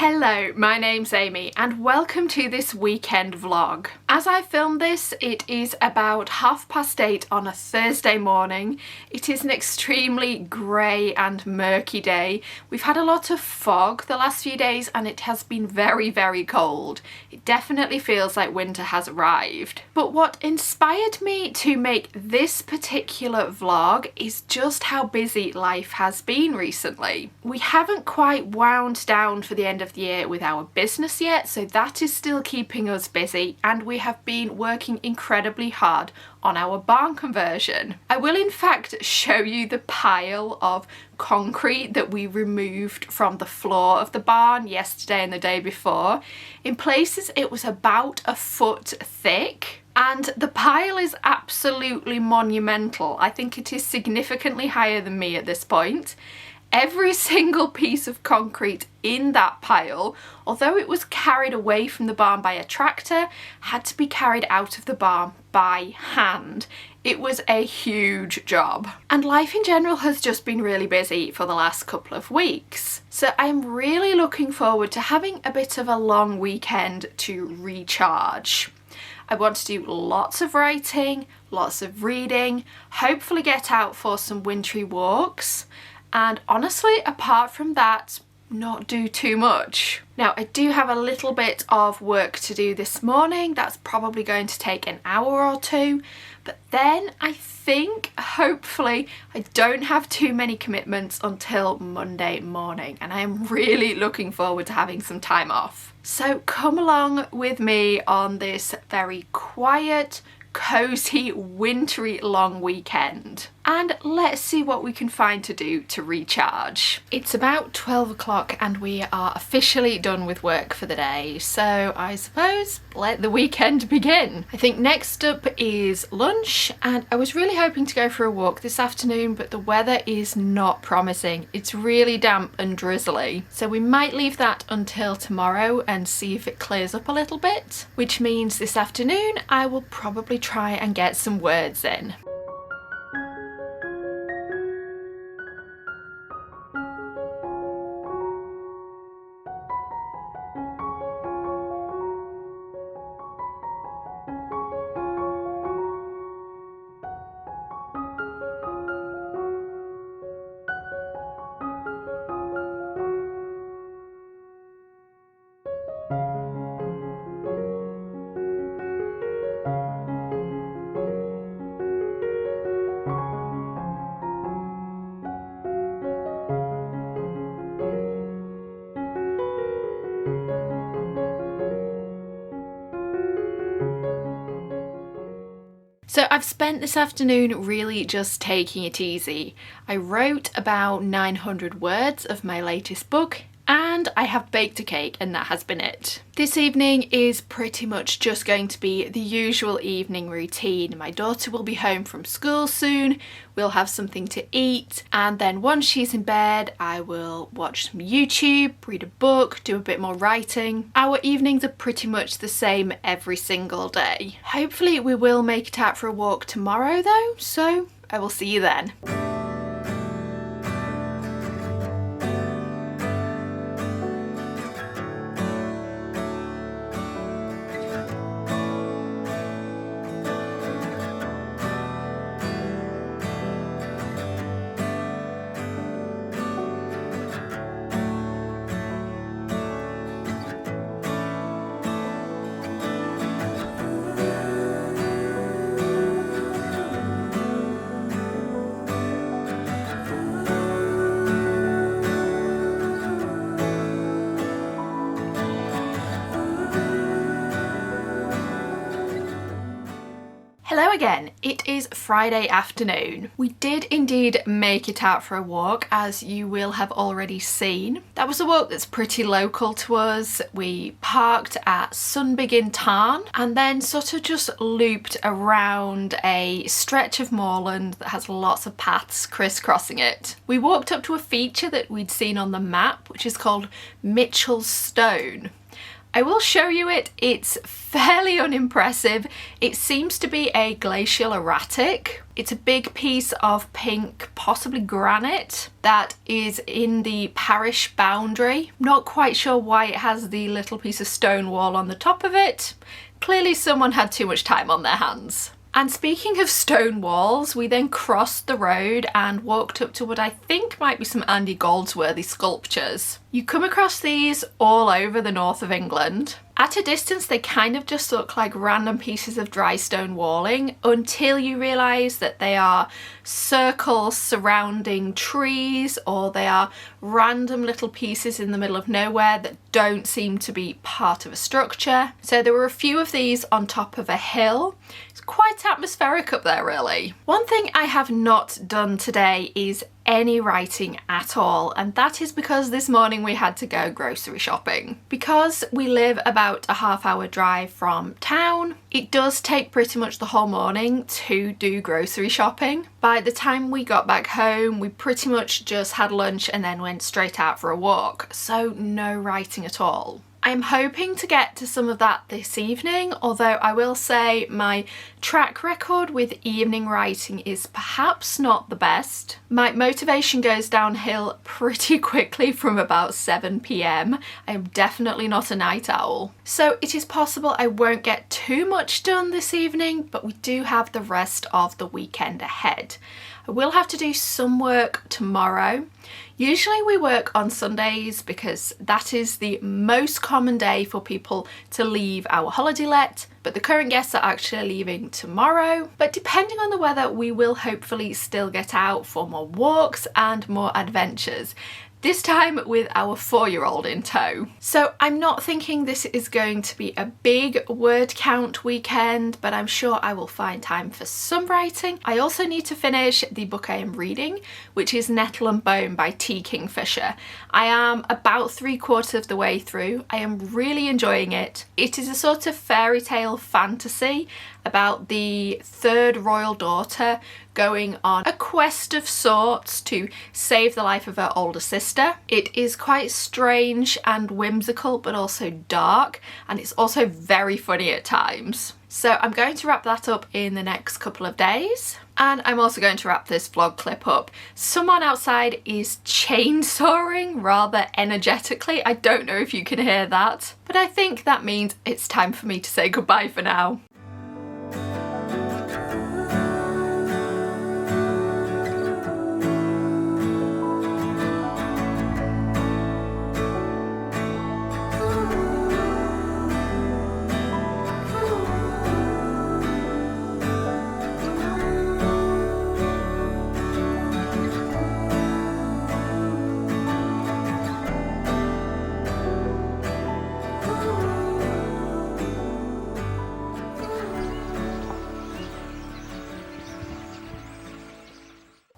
Hello, my name's Amy and welcome to this weekend vlog. As I film this, it is about 8:30 on a Thursday morning. It is an extremely grey and murky day. We've had a lot of fog the last few days and it has been very, very cold. It definitely feels like winter has arrived. But what inspired me to make this particular vlog is just how busy life has been recently. We haven't quite wound down for the end of the year with our business yet, so that is still keeping us busy, and we have been working incredibly hard on our barn conversion. I will in fact show you the pile of concrete that we removed from the floor of the barn yesterday and the day before. In places it was about a foot thick. And the pile is absolutely monumental. I think it is significantly higher than me at this point. Every single piece of concrete in that pile, although it was carried away from the barn by a tractor, had to be carried out of the barn by hand. It was a huge job. And life in general has just been really busy for the last couple of weeks. So I'm really looking forward to having a bit of a long weekend to recharge. I want to do lots of writing, lots of reading, hopefully get out for some wintry walks, and honestly, apart from that, not do too much. Now, I do have a little bit of work to do this morning. That's probably going to take an hour or two, but then I think, hopefully, I don't have too many commitments until Monday morning, and I am really looking forward to having some time off. So come along with me on this very quiet, cozy, wintry long weekend, and let's see what we can find to do to recharge. It's about 12 o'clock and we are officially done with work for the day, so I suppose let the weekend begin. I think next up is lunch, and I was really hoping to go for a walk this afternoon, but the weather is not promising. It's really damp and drizzly, so we might leave that until tomorrow and see if it clears up a little bit, which means this afternoon I will probably try and get some words in. So I've spent this afternoon really just taking it easy. I wrote about 900 words of my latest book, and I have baked a cake, and that has been it. This evening is pretty much just going to be the usual evening routine. My daughter will be home from school soon, we'll have something to eat, and then once she's in bed I will watch some YouTube, read a book, do a bit more writing. Our evenings are pretty much the same every single day. Hopefully we will make it out for a walk tomorrow though, so I will see you then. Hello again, it is Friday afternoon. We did indeed make it out for a walk, as you will have already seen. That was a walk that's pretty local to us. We parked at Sunbegin Tarn and then sort of just looped around a stretch of moorland that has lots of paths crisscrossing it. We walked up to a feature that we'd seen on the map, which is called Mitchell's Stone. I will show you it. It's fairly unimpressive. It seems to be a glacial erratic. It's a big piece of pink, possibly granite, that is in the parish boundary. Not quite sure why it has the little piece of stone wall on the top of it. Clearly someone had too much time on their hands. And speaking of stone walls, we then crossed the road and walked up to what I think might be some Andy Goldsworthy sculptures. You come across these all over the north of England. At a distance, they kind of just look like random pieces of dry stone walling until you realise that they are circles surrounding trees, or they are random little pieces in the middle of nowhere that don't seem to be part of a structure. So there were a few of these on top of a hill. It's quite atmospheric up there, really. One thing I have not done today is any writing at all, and that is because this morning we had to go grocery shopping. Because we live about a half-hour drive from town, it does take pretty much the whole morning to do grocery shopping. By the time we got back home, we pretty much just had lunch and then went straight out for a walk, so no writing at all. I'm hoping to get to some of that this evening, although I will say my track record with evening writing is perhaps not the best. My motivation goes downhill pretty quickly from about 7 p.m. I am definitely not a night owl. So it is possible I won't get too much done this evening, but we do have the rest of the weekend ahead. I will have to do some work tomorrow. Usually we work on Sundays because that is the most common day for people to leave our holiday let, but the current guests are actually leaving tomorrow. But depending on the weather, we will hopefully still get out for more walks and more adventures. This time with our 4-year-old in tow. So I'm not thinking this is going to be a big word count weekend, but I'm sure I will find time for some writing. I also need to finish the book I am reading, which is Nettle and Bone by T. Kingfisher. I am about 3/4 of the way through. I am really enjoying it. It is a sort of fairy tale fantasy about the third royal daughter going on a quest of sorts to save the life of her older sister. It is quite strange and whimsical, but also dark, and it's also very funny at times. So I'm going to wrap that up in the next couple of days. And I'm also going to wrap this vlog clip up. Someone outside is chainsawing rather energetically. I don't know if you can hear that, but I think that means it's time for me to say goodbye for now.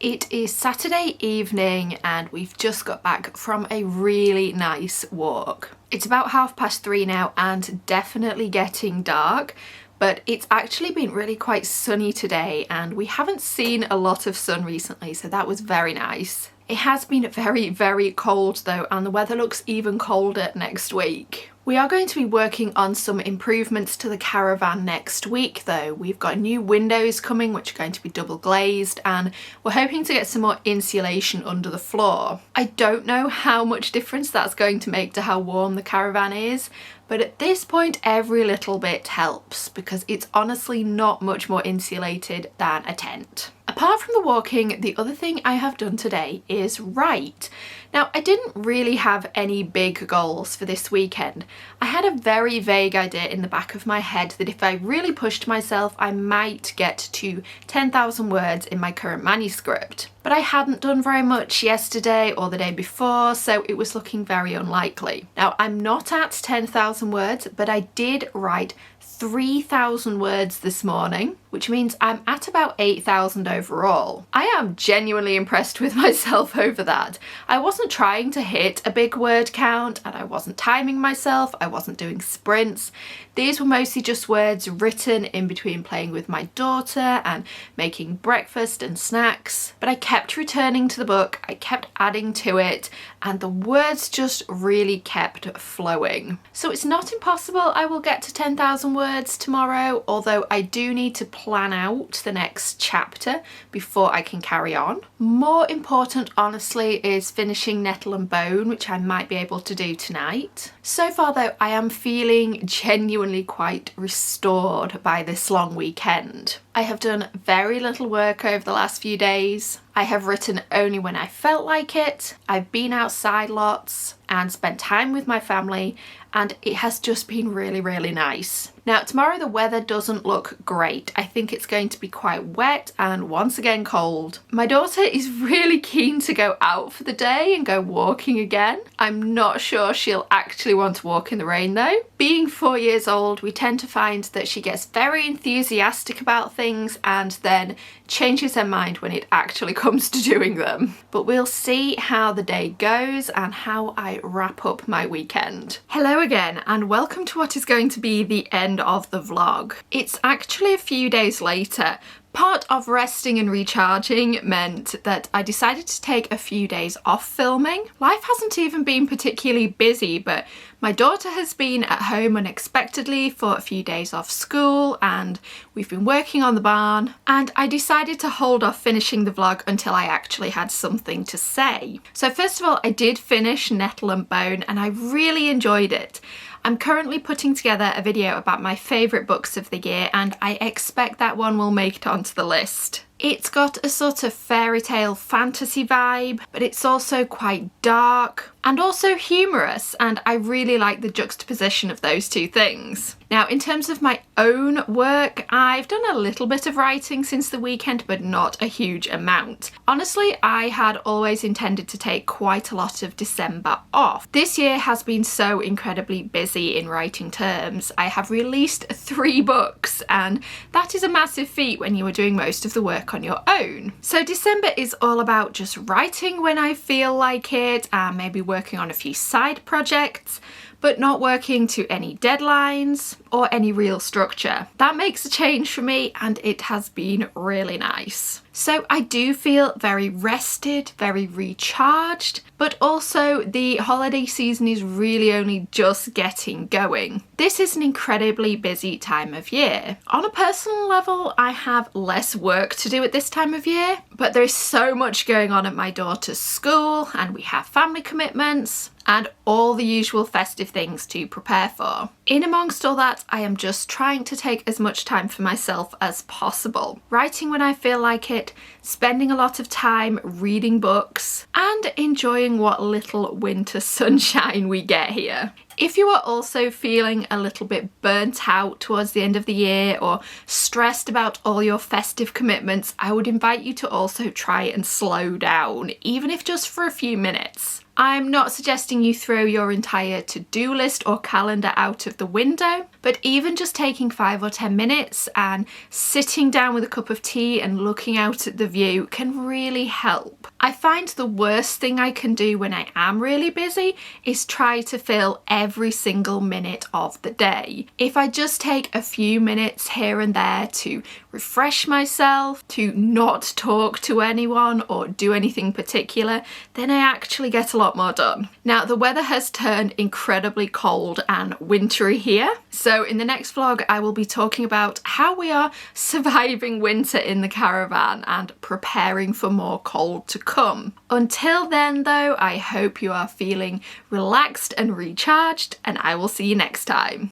It is Saturday evening and we've just got back from a really nice walk. It's about 3:30 now and definitely getting dark, but it's actually been really quite sunny today and we haven't seen a lot of sun recently, so that was very nice. It has been very, very cold though, and the weather looks even colder next week. We are going to be working on some improvements to the caravan next week though. We've got new windows coming which are going to be double glazed, and we're hoping to get some more insulation under the floor. I don't know how much difference that's going to make to how warm the caravan is, but at this point every little bit helps because it's honestly not much more insulated than a tent. Apart from the walking, the other thing I have done today is write. Now, I didn't really have any big goals for this weekend. I had a very vague idea in the back of my head that if I really pushed myself, I might get to 10,000 words in my current manuscript. But I hadn't done very much yesterday or the day before, so it was looking very unlikely. Now, I'm not at 10,000 words, but I did write 3,000 words this morning, which means I'm at about 8,000 overall. I am genuinely impressed with myself over that. I wasn't trying to hit a big word count and I wasn't timing myself, I wasn't doing sprints. These were mostly just words written in between playing with my daughter and making breakfast and snacks, but I kept kept returning to the book, I kept adding to it, and the words just really kept flowing. So it's not impossible I will get to 10,000 words tomorrow, although I do need to plan out the next chapter before I can carry on. More important, honestly, is finishing Nettle and Bone, which I might be able to do tonight. So far though, I am feeling genuinely quite restored by this long weekend. I have done very little work over the last few days. I have written only when I felt like it. I've been outside lots and spent time with my family, and it has just been really, really nice. Now, tomorrow the weather doesn't look great. I think it's going to be quite wet and once again cold. My daughter is really keen to go out for the day and go walking again. I'm not sure she'll actually want to walk in the rain though. Being 4 years old, we tend to find that she gets very enthusiastic about things and then changes her mind when it actually comes to doing them. But we'll see how the day goes and how I wrap up my weekend. Hello again, and welcome to what is going to be the end of the vlog. It's actually a few days later. Part of resting and recharging meant that I decided to take a few days off filming. Life hasn't even been particularly busy, but my daughter has been at home unexpectedly for a few days off school, and we've been working on the barn, and I decided to hold off finishing the vlog until I actually had something to say. So first of all, I did finish Nettle and Bone and I really enjoyed it. I'm currently putting together a video about my favourite books of the year, and I expect that one will make it onto the list. It's got a sort of fairy tale fantasy vibe, but it's also quite dark and also humorous, and I really like the juxtaposition of those two things. Now, in terms of my own work, I've done a little bit of writing since the weekend, but not a huge amount. Honestly, I had always intended to take quite a lot of December off. This year has been so incredibly busy in writing terms. I have released 3 books, and that is a massive feat when you are doing most of the work on your own. So December is all about just writing when I feel like it, and maybe working on a few side projects, but not working to any deadlines or any real structure. That makes a change for me, and it has been really nice. So I do feel very rested, very recharged, but also the holiday season is really only just getting going. This is an incredibly busy time of year. On a personal level, I have less work to do at this time of year, but there is so much going on at my daughter's school, and we have family commitments and all the usual festive things to prepare for. In amongst all that, I am just trying to take as much time for myself as possible. Writing when I feel like it, spending a lot of time reading books, and enjoying what little winter sunshine we get here. If you are also feeling a little bit burnt out towards the end of the year or stressed about all your festive commitments, I would invite you to also try and slow down, even if just for a few minutes. I'm not suggesting you throw your entire to-do list or calendar out of the window, but even just taking 5 or 10 minutes and sitting down with a cup of tea and looking out at the view can really help. I find the worst thing I can do when I am really busy is try to fill every single minute of the day. If I just take a few minutes here and there to refresh myself, to not talk to anyone or do anything particular, then I actually get a lot more done. Now, the weather has turned incredibly cold and wintry here, so in the next vlog I will be talking about how we are surviving winter in the caravan and preparing for more cold to come. Until then though, I hope you are feeling relaxed and recharged, and I will see you next time.